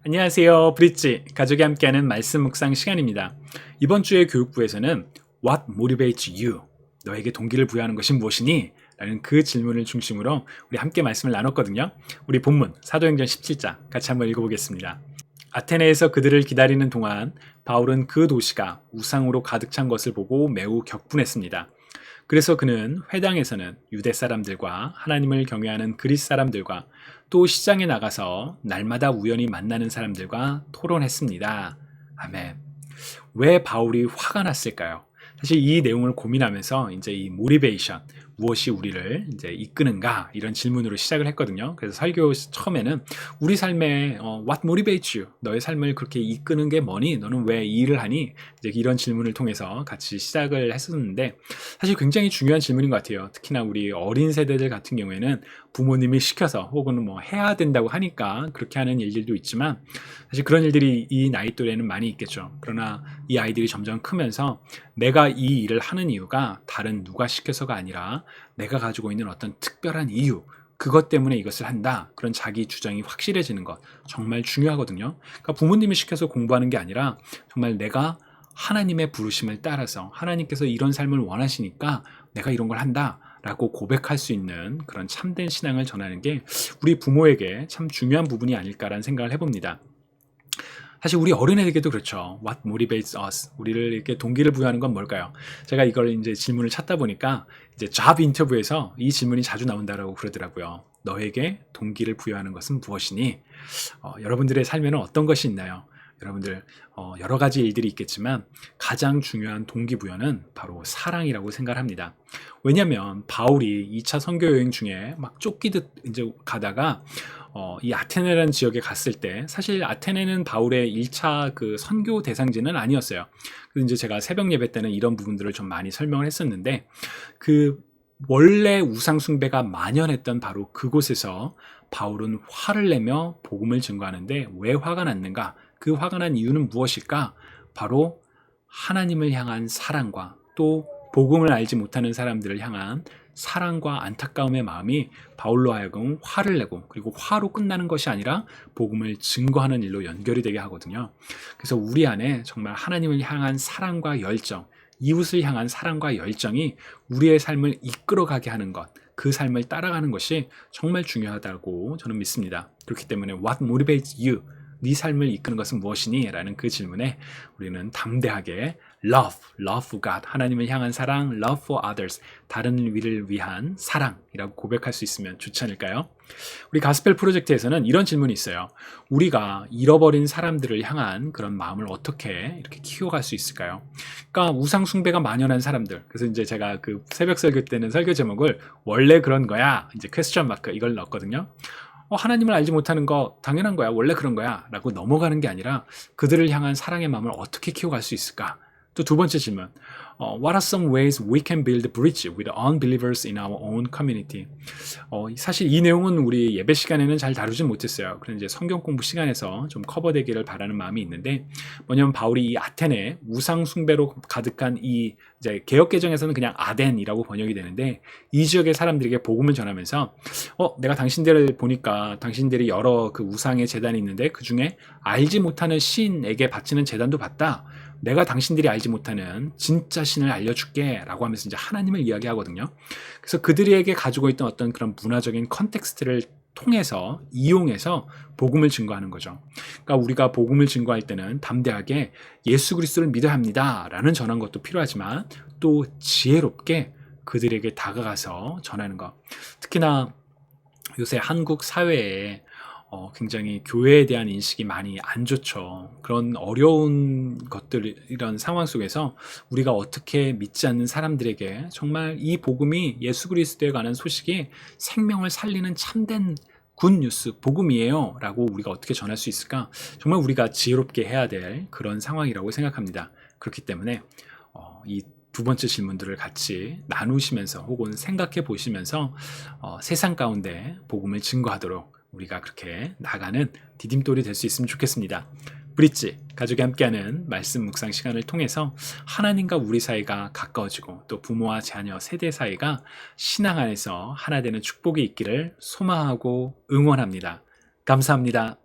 안녕하세요. 브릿지 가족이 함께하는 말씀 묵상 시간입니다. 이번 주에 교육부에서는 What motivates you? 너에게 동기를 부여하는 것이 무엇이니? 라는 그 질문을 중심으로 우리 함께 말씀을 나눴거든요. 우리 본문 사도행전 17장 같이 한번 읽어보겠습니다. 아테네에서 그들을 기다리는 동안 바울은 그 도시가 우상으로 가득 찬 것을 보고 매우 격분했습니다. 그래서 그는 회당에서는 유대 사람들과 하나님을 경외하는 그리스 사람들과 또 시장에 나가서 날마다 우연히 만나는 사람들과 토론했습니다. 아멘. 왜 바울이 화가 났을까요? 사실 이 내용을 고민하면서 이제 이 모티베이션, 무엇이 우리를 이제 이끄는가 이런 질문으로 시작을 했거든요. 그래서 설교 처음에는 우리 삶에 What motivates you? 너의 삶을 그렇게 이끄는 게 뭐니? 너는 왜 이 일을 하니? 이제 이런 질문을 통해서 같이 시작을 했었는데 사실 굉장히 중요한 질문인 것 같아요. 특히나 우리 어린 세대들 같은 경우에는 부모님이 시켜서 혹은 뭐 해야 된다고 하니까 그렇게 하는 일들도 있지만 사실 그런 일들이 이 나이 또래는 많이 있겠죠. 그러나 이 아이들이 점점 크면서 내가 이 일을 하는 이유가 다른 누가 시켜서가 아니라 내가 가지고 있는 어떤 특별한 이유, 그것 때문에 이것을 한다. 그런 자기 주장이 확실해지는 것 정말 중요하거든요. 그러니까 부모님이 시켜서 공부하는 게 아니라 정말 내가 하나님의 부르심을 따라서 하나님께서 이런 삶을 원하시니까 내가 이런 걸 한다. 라고 고백할 수 있는 그런 참된 신앙을 전하는 게 우리 부모에게 참 중요한 부분이 아닐까라는 생각을 해봅니다. 사실 우리 어른에게도 그렇죠. What motivates us? 우리를 이렇게 동기를 부여하는 건 뭘까요? 제가 이걸 이제 질문을 찾다 보니까 이제 잡 인터뷰에서 이 질문이 자주 나온다라고 그러더라고요. 너에게 동기를 부여하는 것은 무엇이니? 여러분들의 삶에는 어떤 것이 있나요? 여러분들 여러 가지 일들이 있겠지만 가장 중요한 동기부여는 바로 사랑이라고 생각합니다. 왜냐하면 바울이 2차 선교 여행 중에 막 쫓기듯 이제 가다가 이 아테네라는 지역에 갔을 때 사실 아테네는 바울의 1차 그 선교 대상지는 아니었어요. 그래서 이제 제가 새벽 예배 때는 이런 부분들을 좀 많이 설명을 했었는데 그 원래 우상 숭배가 만연했던 바로 그곳에서 바울은 화를 내며 복음을 증거하는데 왜 화가 났는가? 그 화가 난 이유는 무엇일까? 바로 하나님을 향한 사랑과 또 복음을 알지 못하는 사람들을 향한 사랑과 안타까움의 마음이 바울로 하여금 화를 내고 그리고 화로 끝나는 것이 아니라 복음을 증거하는 일로 연결이 되게 하거든요. 그래서 우리 안에 정말 하나님을 향한 사랑과 열정, 이웃을 향한 사랑과 열정이 우리의 삶을 이끌어가게 하는 것, 그 삶을 따라가는 것이 정말 중요하다고 저는 믿습니다. 그렇기 때문에 What motivates you? 네 삶을 이끄는 것은 무엇이니? 라는 그 질문에 우리는 담대하게 love God, 하나님을 향한 사랑, love for others, 다른 이를 위한 사랑이라고 고백할 수 있으면 좋지 않을까요? 우리 가스펠 프로젝트에서는 이런 질문이 있어요. 우리가 잃어버린 사람들을 향한 그런 마음을 어떻게 이렇게 키워갈 수 있을까요? 그러니까 우상 숭배가 만연한 사람들. 그래서 이제 제가 그 새벽 설교 때는 설교 제목을 원래 그런 거야, 이제 퀘스천 마크 이걸 넣었거든요. 하나님을 알지 못하는 거 당연한 거야. 원래 그런 거야. 라고 넘어가는 게 아니라 그들을 향한 사랑의 마음을 어떻게 키워갈 수 있을까? 또 두 번째 질문. What are some ways we can build a bridge with unbelievers in our own community? 사실 이 내용은 우리 예배 시간에는 잘 다루진 못했어요. 그래서 이제 성경 공부 시간에서 좀 커버되기를 바라는 마음이 있는데, 뭐냐면 바울이 이 아테네 우상 숭배로 가득한 이 이제 개역 개정에서는 그냥 아덴이라고 번역이 되는데 이 지역의 사람들에게 복음을 전하면서 내가 당신들을 보니까 당신들이 여러 그 우상의 제단이 있는데 그 중에 알지 못하는 신에게 바치는 제단도 봤다. 내가 당신들이 알지 못하는 진짜 신을 알려줄게 라고 하면서 이제 하나님을 이야기하거든요. 그래서 그들에게 가지고 있던 어떤 그런 문화적인 컨텍스트를 통해서 이용해서 복음을 증거하는 거죠. 그러니까 우리가 복음을 증거할 때는 담대하게 예수 그리스도를 믿어야 합니다 라는 전한 것도 필요하지만 또 지혜롭게 그들에게 다가가서 전하는 것. 특히나 요새 한국 사회에 굉장히 교회에 대한 인식이 많이 안 좋죠. 그런 어려운 것들, 이런 상황 속에서 우리가 어떻게 믿지 않는 사람들에게 정말 이 복음이 예수 그리스도에 관한 소식이 생명을 살리는 참된 굿뉴스, 복음이에요 라고 우리가 어떻게 전할 수 있을까? 정말 우리가 지혜롭게 해야 될 그런 상황이라고 생각합니다. 그렇기 때문에 이 두 번째 질문들을 같이 나누시면서 혹은 생각해 보시면서 세상 가운데 복음을 증거하도록 우리가 그렇게 나가는 디딤돌이 될 수 있으면 좋겠습니다. 브릿지, 가족이 함께하는 말씀 묵상 시간을 통해서 하나님과 우리 사이가 가까워지고 또 부모와 자녀 세대 사이가 신앙 안에서 하나 되는 축복이 있기를 소망하고 응원합니다. 감사합니다.